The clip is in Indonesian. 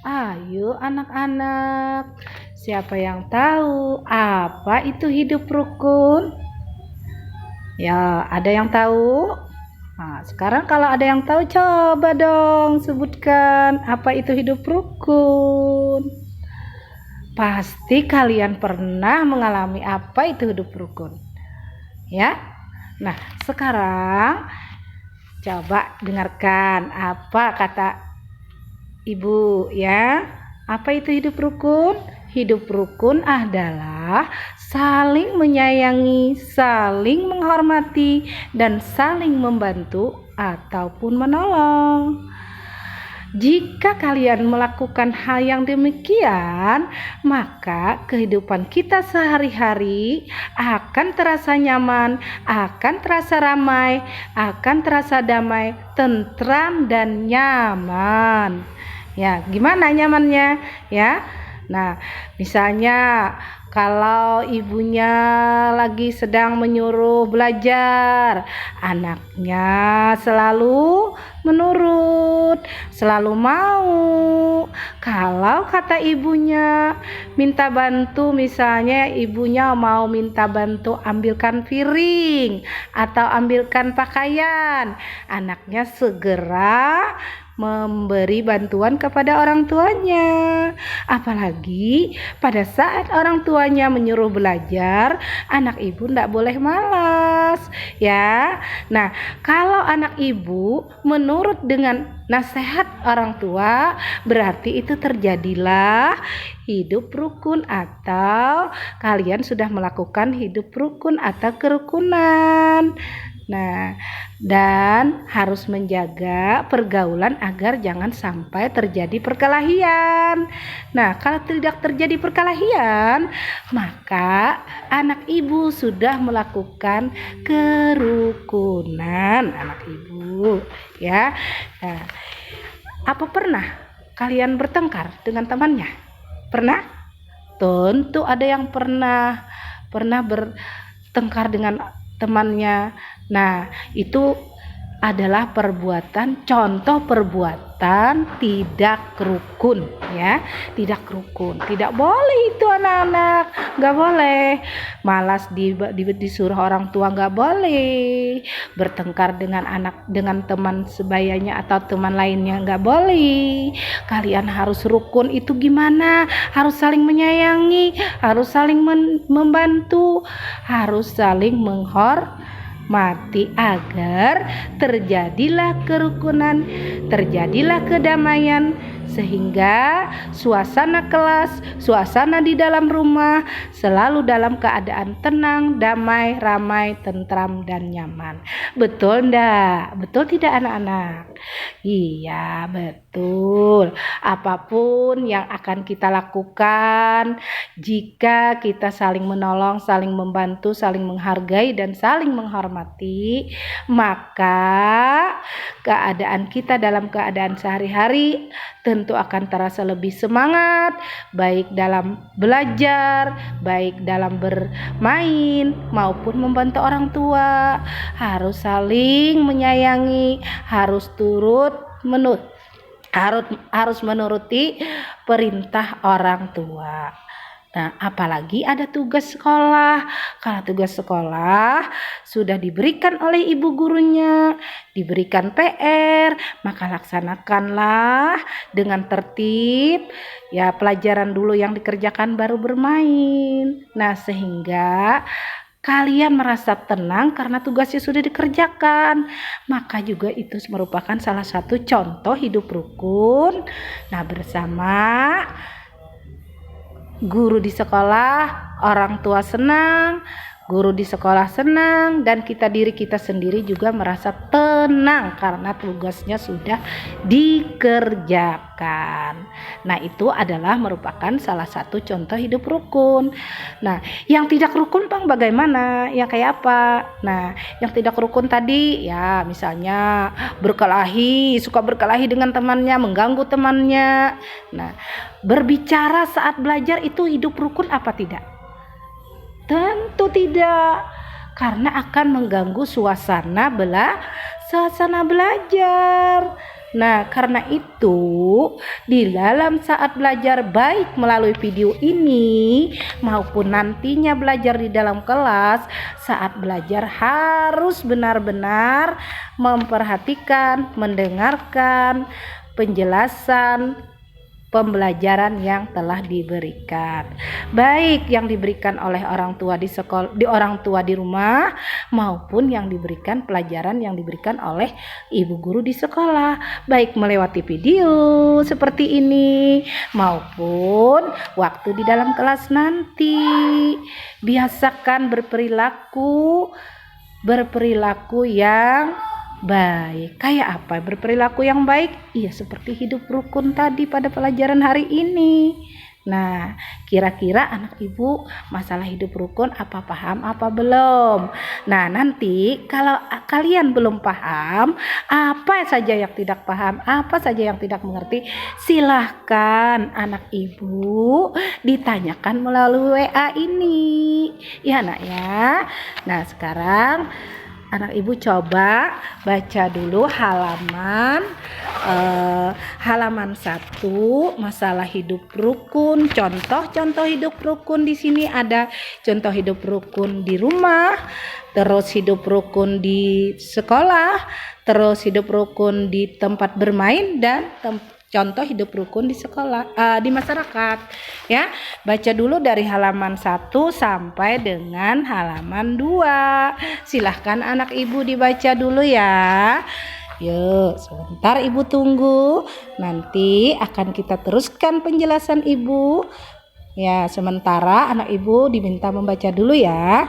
Ayo anak-anak, siapa yang tahu apa itu hidup rukun? Ya, ada yang tahu? Nah, sekarang kalau ada yang tahu coba dong sebutkan apa itu hidup rukun. Pasti kalian pernah mengalami apa itu hidup rukun. Ya. Nah, sekarang coba dengarkan apa kata Ibu ya. Apa itu hidup rukun? Hidup rukun adalah saling menyayangi, saling menghormati, dan saling membantu ataupun menolong. Jika kalian melakukan hal yang demikian, maka kehidupan kita sehari-hari akan terasa nyaman, akan terasa ramai, akan terasa damai, tentram, dan nyaman. Ya, gimana nyamannya? Ya. Nah, misalnya kalau ibunya lagi sedang menyuruh belajar, anaknya selalu menurut, selalu mau. Kalau kata ibunya minta bantu, misalnya ibunya mau minta bantu ambilkan piring atau ambilkan pakaian, anaknya segera memberi bantuan kepada orang tuanya. Apalagi pada saat orang tuanya menyuruh belajar, anak ibu tidak boleh malas ya. Nah, kalau anak ibu menurut dengan nasihat orang tua, berarti itu terjadilah hidup rukun atau kalian sudah melakukan hidup rukun atau kerukunan. Nah, dan harus menjaga pergaulan agar jangan sampai terjadi perkelahian. Nah, kalau tidak terjadi perkelahian, maka anak ibu sudah melakukan kerukunan anak ibu, ya. Nah, apa pernah kalian bertengkar dengan temannya? Pernah? Tentu ada yang pernah bertengkar dengan temannya. Nah, itu adalah contoh perbuatan tidak rukun ya, tidak rukun. Tidak boleh itu anak-anak, nggak boleh. Malas disuruh orang tua nggak boleh. Bertengkar dengan teman sebayanya atau teman lainnya nggak boleh. Kalian harus rukun itu gimana? Harus saling menyayangi, harus saling membantu, harus saling menghormati agar terjadilah kerukunan, terjadilah kedamaian, sehingga suasana kelas, suasana di dalam rumah selalu dalam keadaan tenang, damai, ramai, tentram, dan nyaman. Betul ndak? Betul tidak anak-anak? Iya, betul. Apapun yang akan kita lakukan, jika kita saling menolong, saling membantu, saling menghargai, dan saling menghormati, maka keadaan kita dalam keadaan sehari-hari tentu akan terasa lebih semangat, baik dalam belajar, baik dalam bermain maupun membantu orang tua. Harus saling menyayangi, harus harus menuruti perintah orang tua. Nah, apalagi ada tugas sekolah. Kalau tugas sekolah sudah diberikan oleh ibu gurunya, diberikan PR, maka laksanakanlah dengan tertib. Ya, pelajaran dulu yang dikerjakan baru bermain. Nah, sehingga kalian merasa tenang karena tugasnya sudah dikerjakan. Maka juga itu merupakan salah satu contoh hidup rukun. Nah, bersama guru di sekolah, orang tua senang, guru di sekolah senang, dan diri kita sendiri juga merasa tenang karena tugasnya sudah dikerjakan. Nah, itu adalah merupakan salah satu contoh hidup rukun. Nah, yang tidak rukun Bang bagaimana? Ya kayak apa? Nah, yang tidak rukun tadi ya misalnya suka berkelahi dengan temannya, mengganggu temannya. Nah, berbicara saat belajar itu hidup rukun apa tidak? Tentu tidak, karena akan mengganggu suasana belajar. Nah, karena itu di dalam saat belajar baik melalui video ini maupun nantinya belajar di dalam kelas, saat belajar harus benar-benar memperhatikan, mendengarkan penjelasan pembelajaran yang telah diberikan, baik yang diberikan oleh orang tua di sekolah, orang tua di rumah, maupun yang diberikan pelajaran yang diberikan oleh ibu guru di sekolah, baik melewati video seperti ini maupun waktu di dalam kelas nanti. Biasakan berperilaku yang baik. Kayak apa berperilaku yang baik? Iya, seperti hidup rukun tadi pada pelajaran hari ini. Nah, kira-kira anak ibu masalah hidup rukun apa paham apa belum? Nah, nanti kalau kalian belum paham, apa saja yang tidak paham, apa saja yang tidak mengerti, silahkan anak ibu ditanyakan melalui WA ini. Ya, nak ya. Nah, sekarang anak ibu coba baca dulu halaman 1, masalah hidup rukun, contoh hidup rukun. Di sini ada contoh hidup rukun di rumah, terus hidup rukun di sekolah, terus hidup rukun di tempat bermain, dan contoh hidup rukun di sekolah, di masyarakat. Ya, baca dulu dari halaman 1 sampai dengan halaman 2. Silahkan anak ibu dibaca dulu ya. Yuk, sebentar ibu tunggu. Nanti akan kita teruskan penjelasan ibu. Ya, sementara anak ibu diminta membaca dulu ya.